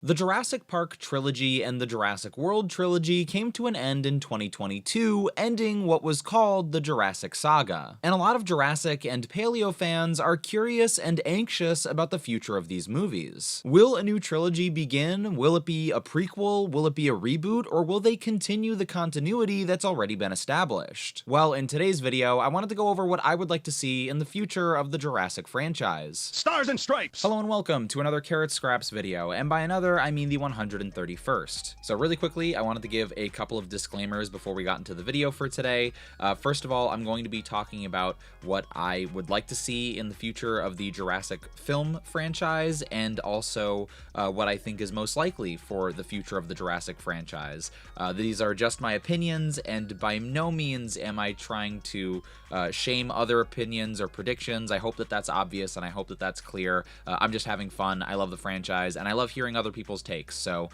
The Jurassic Park trilogy and the Jurassic World trilogy came to an end in 2022, ending what was called the Jurassic Saga. And a lot of Jurassic and Paleo fans are curious and anxious about the future of these movies. Will a new trilogy begin? Will it be a prequel? Will it be a reboot? Or will they continue the continuity that's already been established? Well, in today's video, I wanted to go over what I would like to see in the future of the Jurassic franchise. Stars and Stripes! Hello and welcome to another Carrot Scraps video, and by another, I mean the 131st. So really quickly, I wanted to give a couple of disclaimers before we got into the video for today. First of all, I'm going to be talking about what I would like to see in the future of the Jurassic film franchise, and also what I think is most likely for the future of the Jurassic franchise. These are just my opinions, and by no means am I trying to shame other opinions or predictions. I hope that that's obvious, and I hope that that's clear. I'm just having fun. I love the franchise, and I love hearing other people's takes. So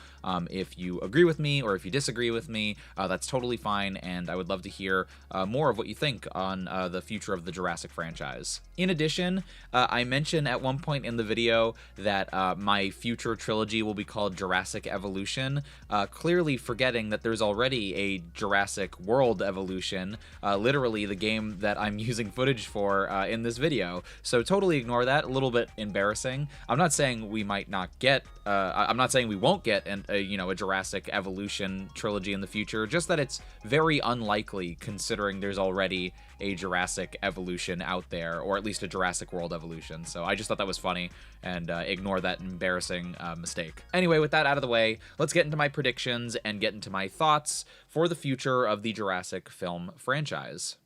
if you agree with me or if you disagree with me, that's totally fine, and I would love to hear more of what you think on the future of the Jurassic franchise. In addition, I mentioned at one point in the video that my future trilogy will be called Jurassic Evolution, clearly forgetting that there's already a Jurassic World Evolution, literally the game that I'm using footage for in this video. So totally ignore that. A little bit embarrassing. I'm not saying we might not get I'm not saying we won't get a Jurassic Evolution trilogy in the future, just that it's very unlikely considering there's already a Jurassic Evolution out there, or at least a Jurassic World Evolution. So I just thought that was funny, and ignore that embarrassing mistake. Anyway, with that out of the way, let's get into my predictions and get into my thoughts for the future of the Jurassic film franchise.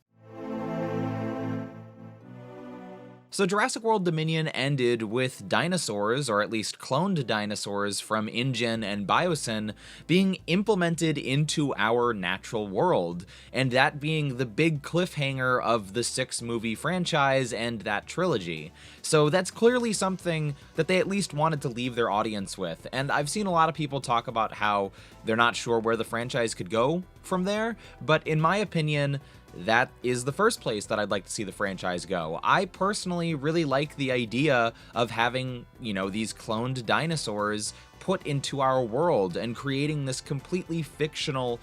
So Jurassic World Dominion ended with dinosaurs, or at least cloned dinosaurs from InGen and Biosyn, being implemented into our natural world, and that being the big cliffhanger of the 6-movie franchise and that trilogy. So that's clearly something that they at least wanted to leave their audience with, and I've seen a lot of people talk about how they're not sure where the franchise could go from there, but in my opinion, that is the first place that I'd like to see the franchise go. I personally really like the idea of having, these cloned dinosaurs put into our world and creating this completely fictional,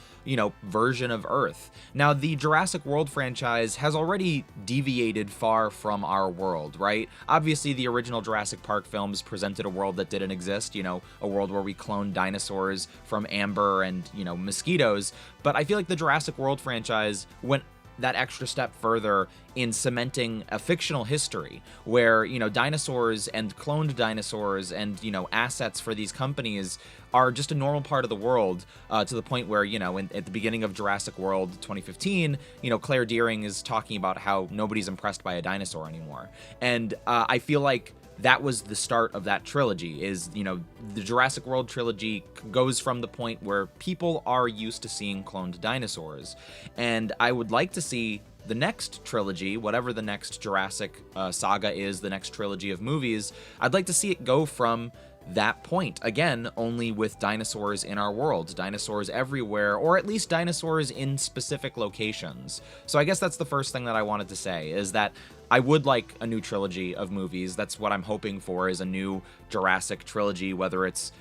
version of Earth. Now, the Jurassic World franchise has already deviated far from our world, right? Obviously, the original Jurassic Park films presented a world that didn't exist, a world where we cloned dinosaurs from amber and, mosquitoes. But I feel like the Jurassic World franchise went that extra step further in cementing a fictional history where, dinosaurs and cloned dinosaurs and, assets for these companies are just a normal part of the world, to the point where, at the beginning of Jurassic World 2015, Claire Dearing is talking about how nobody's impressed by a dinosaur anymore. And I feel like that was the start of that trilogy, is, the Jurassic World trilogy goes from the point where people are used to seeing cloned dinosaurs. And I would like to see the next trilogy, whatever the next Jurassic saga is, the next trilogy of movies, I'd like to see it go from that point, again, only with dinosaurs in our world, dinosaurs everywhere, or at least dinosaurs in specific locations. So I guess that's the first thing that I wanted to say, is that I would like a new trilogy of movies. That's what I'm hoping for, is a new Jurassic trilogy, whether it's,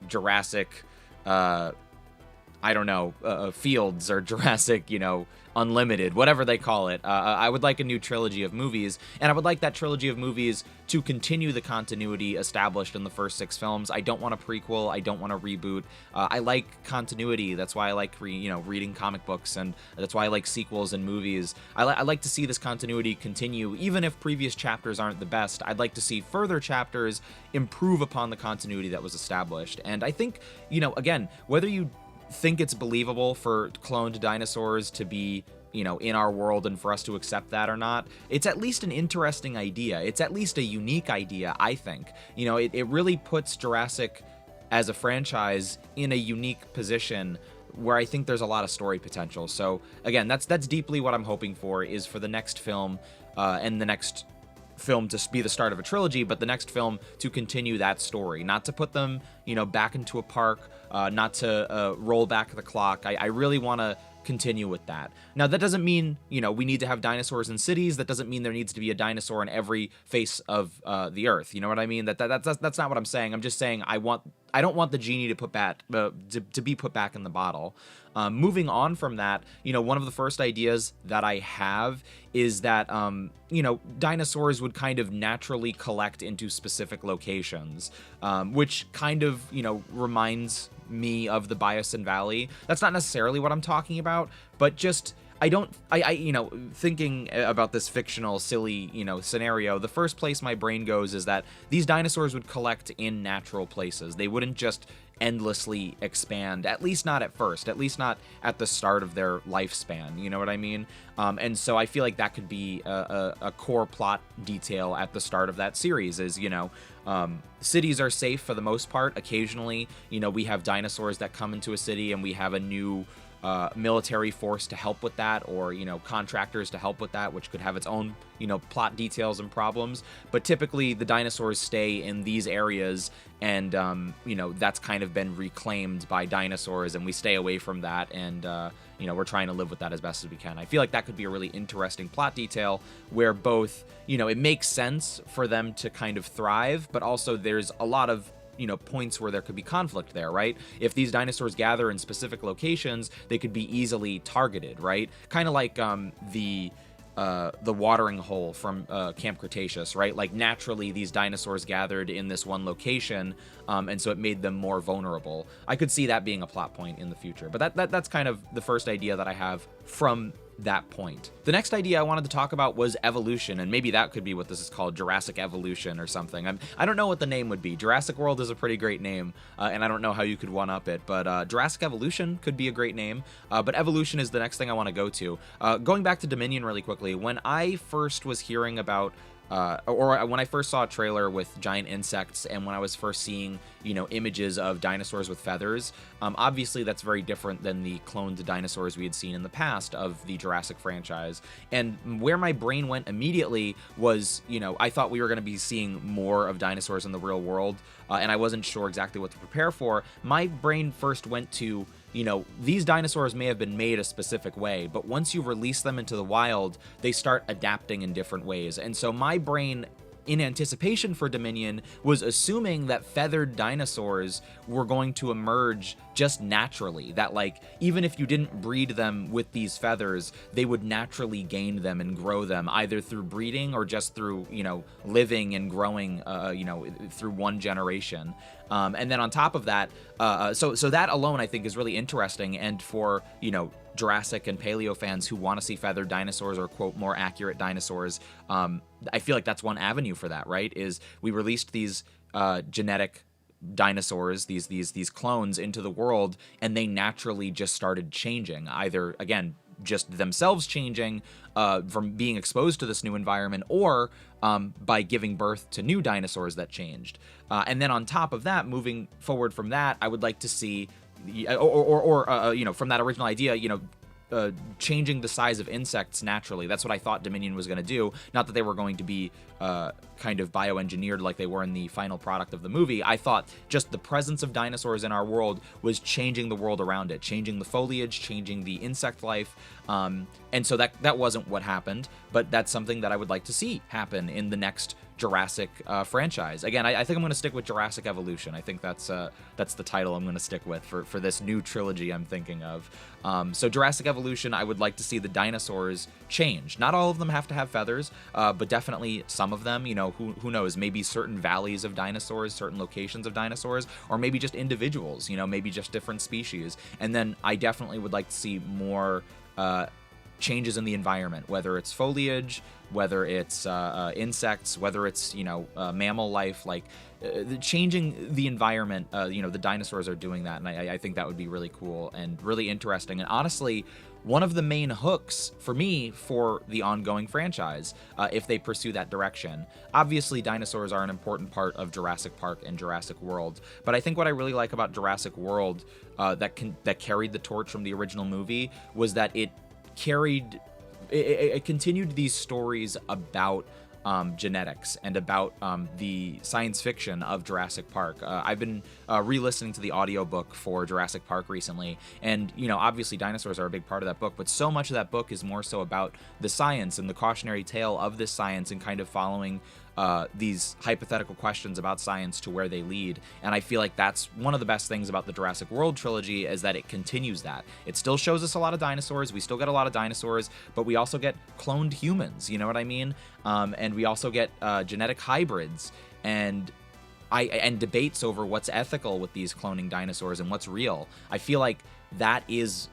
Jurassic, Fields, or Jurassic, Unlimited, whatever they call it. I would like a new trilogy of movies, and I would like that trilogy of movies to continue the continuity established in the first 6 films. I don't want a prequel. I don't want a reboot. I like continuity. That's why I like reading comic books, and that's why I like sequels and movies. I like to see this continuity continue, even if previous chapters aren't the best. I'd like to see further chapters improve upon the continuity that was established. And I think, again, whether you think it's believable for cloned dinosaurs to be, in our world and for us to accept that or not, it's at least an interesting idea. It's at least a unique idea, I think. It really puts Jurassic as a franchise in a unique position where I think there's a lot of story potential. So again, that's deeply what I'm hoping for, is for the next film and the next film to be the start of a trilogy, but the next film to continue that story, not to put them, back into a park, not to roll back the clock. I really want to continue with that. Now, that doesn't mean, we need to have dinosaurs in cities. That doesn't mean there needs to be a dinosaur in every face of the earth. You know what I mean? That's not what I'm saying. I'm just saying I don't want the genie to be put back in the bottle. Moving on from that, one of the first ideas that I have is that, dinosaurs would kind of naturally collect into specific locations, which kind of, reminds me of the Biosyn Valley. That's not necessarily what I'm talking about, but just thinking about this fictional, silly, scenario, the first place my brain goes is that these dinosaurs would collect in natural places. They wouldn't just endlessly expand, at least not at first, at least not at the start of their lifespan. You know what I mean? And so I feel like that could be a core plot detail at the start of that series is, cities are safe for the most part. Occasionally, we have dinosaurs that come into a city and we have a new military force to help with that, or contractors to help with that, which could have its own plot details and problems. But typically the dinosaurs stay in these areas, and that's kind of been reclaimed by dinosaurs, and we stay away from that, and we're trying to live with that as best as we can. I feel like that could be a really interesting plot detail where both it makes sense for them to kind of thrive, but also there's a lot of points where there could be conflict there, right? If these dinosaurs gather in specific locations, they could be easily targeted, right? Kind of like the watering hole from Camp Cretaceous, right? Like naturally these dinosaurs gathered in this one location, and so it made them more vulnerable. I could see that being a plot point in the future, but that's kind of the first idea that I have from that point. The next idea I wanted to talk about was evolution, and maybe that could be what this is called, Jurassic Evolution or something. I don't know what the name would be. Jurassic World is a pretty great name, and I don't know how you could one-up it, but Jurassic Evolution could be a great name, but evolution is the next thing I want to go to. Going back to Dominion really quickly, when I first was hearing about or when I first saw a trailer with giant insects, and when I was first seeing, images of dinosaurs with feathers, obviously that's very different than the cloned dinosaurs we had seen in the past of the Jurassic franchise. And where my brain went immediately was, I thought we were going to be seeing more of dinosaurs in the real world, and I wasn't sure exactly what to prepare for. My brain first went to, these dinosaurs may have been made a specific way, but once you release them into the wild, they start adapting in different ways. And so my brain, in anticipation for Dominion, was assuming that feathered dinosaurs were going to emerge just naturally, that like even if you didn't breed them with these feathers, they would naturally gain them and grow them either through breeding or just through living and growing through one generation. And then on top of that, so that alone I think is really interesting, and for Jurassic and Paleo fans who want to see feathered dinosaurs, or quote more accurate dinosaurs, I feel like that's one avenue for that, right? Is we released these genetic dinosaurs, these clones into the world, and they naturally just started changing, either again just themselves changing from being exposed to this new environment, or by giving birth to new dinosaurs that changed. And then on top of that, moving forward from that, I would like to see, from that original idea, changing the size of insects naturally. That's what I thought Dominion was going to do. Not that they were going to be kind of bioengineered like they were in the final product of the movie. I thought just the presence of dinosaurs in our world was changing the world around it, changing the foliage, changing the insect life. And so that wasn't what happened, but that's something that I would like to see happen in the next Jurassic franchise. Again, I think I'm going to stick with Jurassic Evolution. I think that's the title I'm going to stick with for this new trilogy I'm thinking of. So Jurassic Evolution, I would like to see the dinosaurs change. Not all of them have to have feathers, but definitely some of them. Who knows? Maybe certain valleys of dinosaurs, certain locations of dinosaurs, or maybe just individuals. Maybe just different species. And then I definitely would like to see more changes in the environment, whether it's foliage, whether it's insects, whether it's mammal life, like changing the environment. The dinosaurs are doing that, and I think that would be really cool and really interesting, and honestly one of the main hooks for me for the ongoing franchise, if they pursue that direction. Obviously dinosaurs are an important part of Jurassic Park and Jurassic World, but I think what I really like about Jurassic World that carried the torch from the original movie was that it continued these stories about genetics and about the science fiction of Jurassic Park. I've been re-listening to the audiobook for Jurassic Park recently, and obviously dinosaurs are a big part of that book, but so much of that book is more so about the science and the cautionary tale of this science and kind of following these hypothetical questions about science to where they lead. And I feel like that's one of the best things about the Jurassic World trilogy, is that it continues that. It still shows us a lot of dinosaurs. We still get a lot of dinosaurs, but we also get cloned humans, you know what I mean? And we also get genetic hybrids and debates over what's ethical with these cloning dinosaurs and what's real. I feel like that is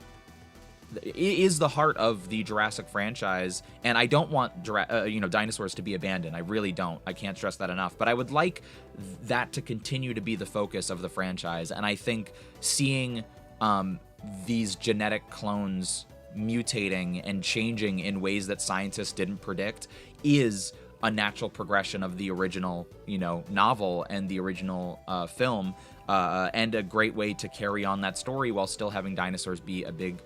the heart of the Jurassic franchise, and I don't want dinosaurs to be abandoned. I really don't. I can't stress that enough. But I would like that to continue to be the focus of the franchise, and I think seeing these genetic clones mutating and changing in ways that scientists didn't predict is a natural progression of the original, novel and the original film, and a great way to carry on that story while still having dinosaurs be a big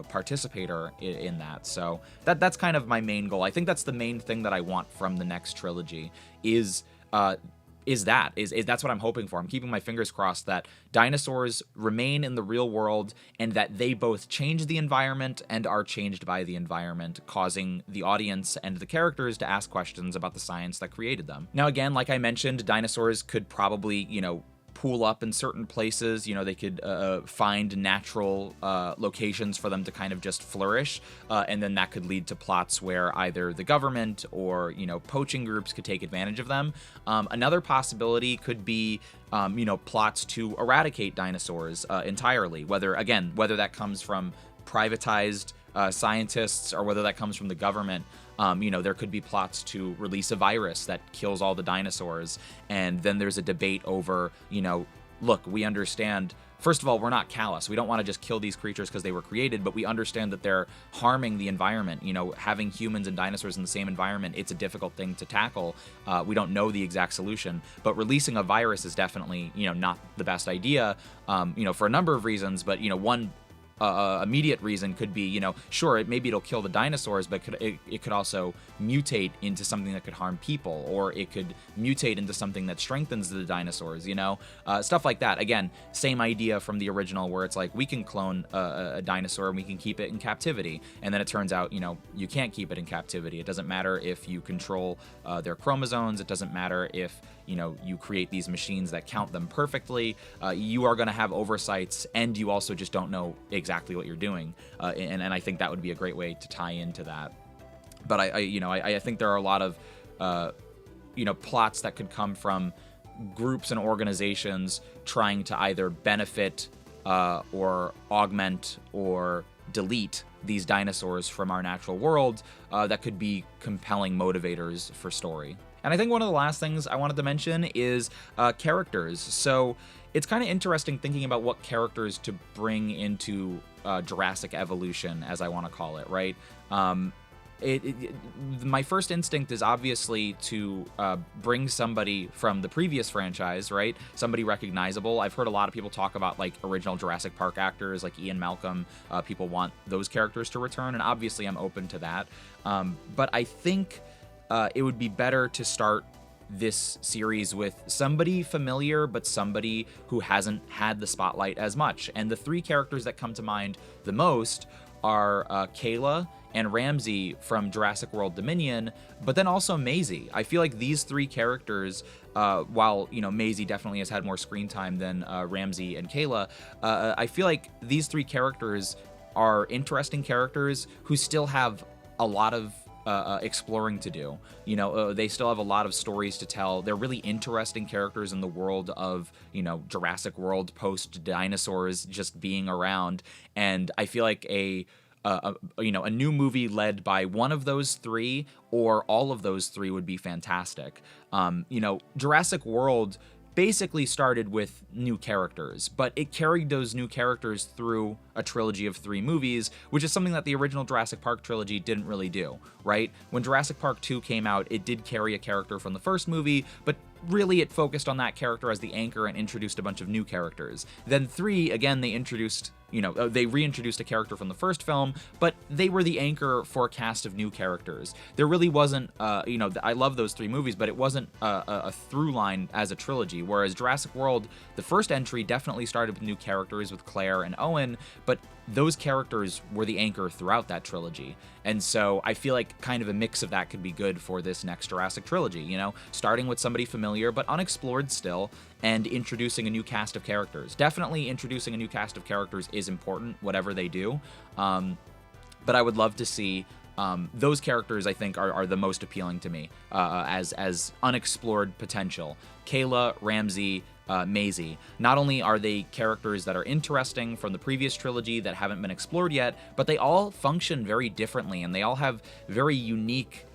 participator in that. So that's kind of my main goal. I think that's the main thing that I want from the next trilogy is that's what I'm hoping for. I'm keeping my fingers crossed that dinosaurs remain in the real world and that they both change the environment and are changed by the environment, causing the audience and the characters to ask questions about the science that created them. Now, again, like I mentioned, dinosaurs could probably, pool up in certain places. They could find natural locations for them to kind of just flourish, and then that could lead to plots where either the government or poaching groups could take advantage of them. Another possibility could be plots to eradicate dinosaurs entirely, whether that comes from privatized scientists or whether that comes from the government. There could be plots to release a virus that kills all the dinosaurs. And then there's a debate over, look, we understand, first of all, we're not callous. We don't want to just kill these creatures because they were created, but we understand that they're harming the environment. Having humans and dinosaurs in the same environment, it's a difficult thing to tackle. We don't know the exact solution, but releasing a virus is definitely, not the best idea, for a number of reasons. But, one immediate reason could be, sure, maybe it'll kill the dinosaurs, but it could also mutate into something that could harm people, or it could mutate into something that strengthens the dinosaurs, stuff like that. Again, same idea from the original, where it's like we can clone a dinosaur and we can keep it in captivity, and then it turns out, you can't keep it in captivity. It doesn't matter if you control their chromosomes. It doesn't matter if you create these machines that count them perfectly. You are going to have oversights, and you also just don't know exactly what you're doing. And I think that would be a great way to tie into that. But I think there are a lot of plots that could come from groups and organizations trying to either benefit or augment or delete these dinosaurs from our natural world, that could be compelling motivators for story. And I think one of the last things I wanted to mention is characters. So it's kind of interesting thinking about what characters to bring into Jurassic evolution, as I want to call it, right? My first instinct is obviously to bring somebody from the previous franchise, right? Somebody recognizable. I've heard a lot of people talk about like original Jurassic Park actors like Ian Malcolm. People want those characters to return, and obviously I'm open to that. But I think it would be better to start this series with somebody familiar, but somebody who hasn't had the spotlight as much. And the three characters that come to mind the most are Kayla and Ramsey from Jurassic World Dominion, but then also Maisie. I feel like these three characters, while Maisie definitely has had more screen time than Ramsey and Kayla, I feel like these three characters are interesting characters who still have a lot of exploring to do. They still have a lot of stories to tell. They're really interesting characters in the world of, Jurassic World post dinosaurs just being around. And I feel like a new movie led by one of those three or all of those three would be fantastic. Jurassic World basically started with new characters, but it carried those new characters through a trilogy of 3 movies, which is something that the original Jurassic Park trilogy didn't really do, right? When Jurassic Park 2 came out, it did carry a character from the first movie, but really it focused on that character as the anchor and introduced a bunch of new characters. Then 3, again, they introduced, they reintroduced a character from the first film, but they were the anchor for a cast of new characters. There really wasn't, I love those 3 movies, but it wasn't a through line as a trilogy, whereas Jurassic World, the first entry definitely started with new characters with Claire and Owen, but those characters were the anchor throughout that trilogy. And so I feel like kind of a mix of that could be good for this next Jurassic trilogy, starting with somebody familiar but unexplored still, and introducing a new cast of characters. Definitely introducing a new cast of characters is important, whatever they do. But I would love to see those characters, I think, are the most appealing to me as unexplored potential. Kayla, Ramsey, Maisie. Not only are they characters that are interesting from the previous trilogy that haven't been explored yet, but they all function very differently, and they all have very unique,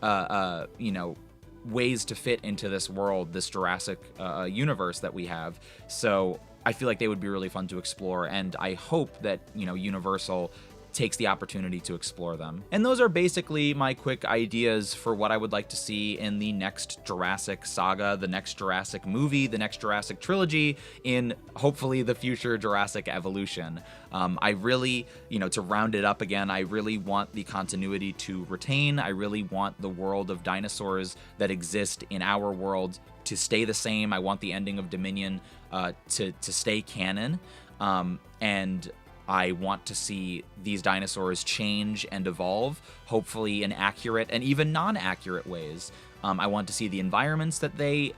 ways to fit into this world, this Jurassic universe that we have. So I feel like they would be really fun to explore, and I hope that, Universal takes the opportunity to explore them. And those are basically my quick ideas for what I would like to see in the next Jurassic saga, the next Jurassic movie, the next Jurassic trilogy, in hopefully the future Jurassic Evolution. I really, to round it up again, I really want the continuity to retain. I really want the world of dinosaurs that exist in our world to stay the same. I want the ending of Dominion to stay canon. And I want to see these dinosaurs change and evolve, hopefully in accurate and even non-accurate ways. I want to see the environments that they,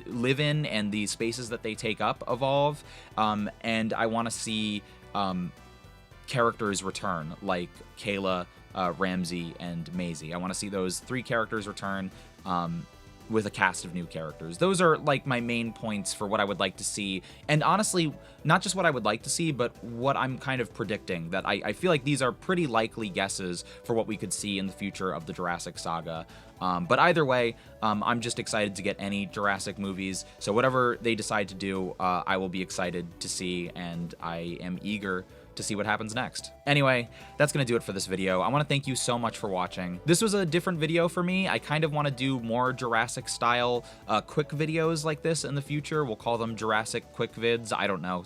live in, and the spaces that they take up evolve. And I want to see characters return, like Kayla, Ramsey, and Maisie. I want to see those 3 characters return. With a cast of new characters. Those are like my main points for what I would like to see. And honestly, not just what I would like to see, but what I'm kind of predicting, that I feel like these are pretty likely guesses for what we could see in the future of the Jurassic saga. But either way, I'm just excited to get any Jurassic movies. So whatever they decide to do, I will be excited to see, and I am eager to see what happens next. Anyway, that's gonna do it for this video. I wanna thank you so much for watching. This was a different video for me. I kind of wanna do more Jurassic style quick videos like this in the future. We'll call them Jurassic Quick Vids. I don't know,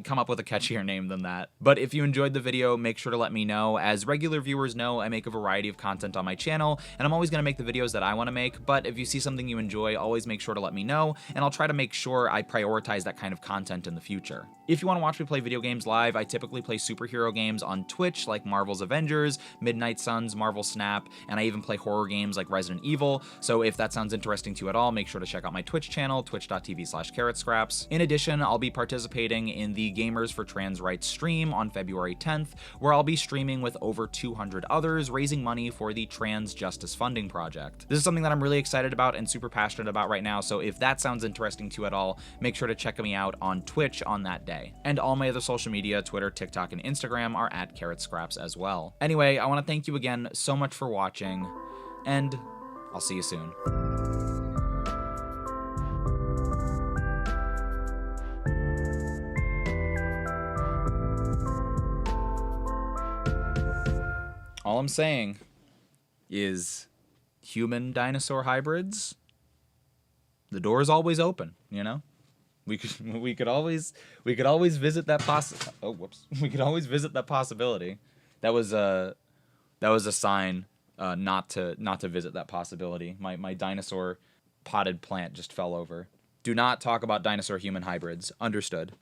come up with a catchier name than that. But if you enjoyed the video, make sure to let me know. As regular viewers know, I make a variety of content on my channel, and I'm always gonna make the videos that I wanna make, but if you see something you enjoy, always make sure to let me know, and I'll try to make sure I prioritize that kind of content in the future. If you wanna watch me play video games live, I typically play superhero games on Twitch, like Marvel's Avengers, Midnight Suns, Marvel Snap, and I even play horror games like Resident Evil. So if that sounds interesting to you at all, make sure to check out my Twitch channel, twitch.tv/carrotscraps. In addition, I'll be participating in the Gamers for Trans Rights stream on February 10th, where I'll be streaming with over 200 others, raising money for the Trans Justice Funding Project. This is something that I'm really excited about and super passionate about right now, so if that sounds interesting to you at all, make sure to check me out on Twitch on that day. And all my other social media, Twitter, TikTok, and Instagram are at carrotscraps as well. Anyway, I want to thank you again so much for watching, and I'll see you soon. All I'm saying is human dinosaur hybrids, the door is always open, We could always visit that we could always visit that possibility. That was a sign not to visit that possibility. My dinosaur potted plant just fell over. Do not talk about dinosaur human hybrids. Understood.